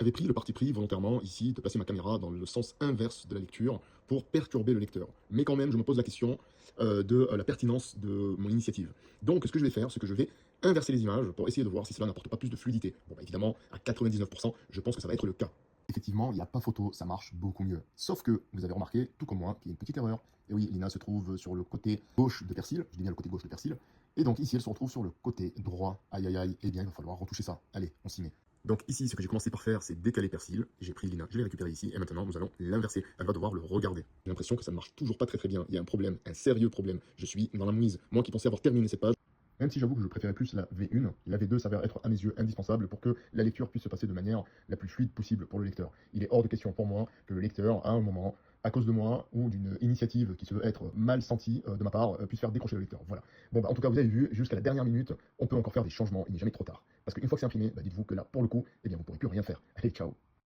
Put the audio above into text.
J'avais pris le parti pris volontairement ici de placer ma caméra dans le sens inverse de la lecture pour perturber le lecteur. Mais quand même, je me pose la question de la pertinence de mon initiative. Donc, ce que je vais faire, c'est que je vais inverser les images pour essayer de voir si cela n'apporte pas plus de fluidité. Bon, bah, évidemment, à 99%, je pense que ça va être le cas. Effectivement, il n'y a pas photo, ça marche beaucoup mieux. Sauf que vous avez remarqué, tout comme moi, qu'il y a une petite erreur. Et oui, Lina se trouve sur le côté gauche de Persil, je dis bien le côté gauche de Persil, et donc ici elle se retrouve sur le côté droit. Aïe aïe aïe, eh bien il va falloir retoucher ça. Allez, on s'y met. Donc ici, ce que j'ai commencé par faire, c'est décaler Persil. J'ai pris Lina, je l'ai récupéré ici, et maintenant nous allons l'inverser. Elle va devoir le regarder. J'ai l'impression que ça ne marche toujours pas très bien. Il y a un problème, un sérieux problème. Je suis dans la mouise. Moi qui pensais avoir terminé cette page, même si j'avoue que je préférais plus la V1, la V2 s'avère être à mes yeux indispensable pour que la lecture puisse se passer de manière la plus fluide possible pour le lecteur. Il est hors de question pour moi que le lecteur, à un moment, à cause de moi ou d'une initiative qui se veut être mal sentie de ma part, puisse faire décrocher le lecteur. Voilà. Bon, bah, en tout cas, vous avez vu, jusqu'à la dernière minute, on peut encore faire des changements, il n'est jamais trop tard. Parce qu'une fois que c'est imprimé, bah, dites-vous que là, pour le coup, eh bien, vous ne pourrez plus rien faire. Allez, ciao.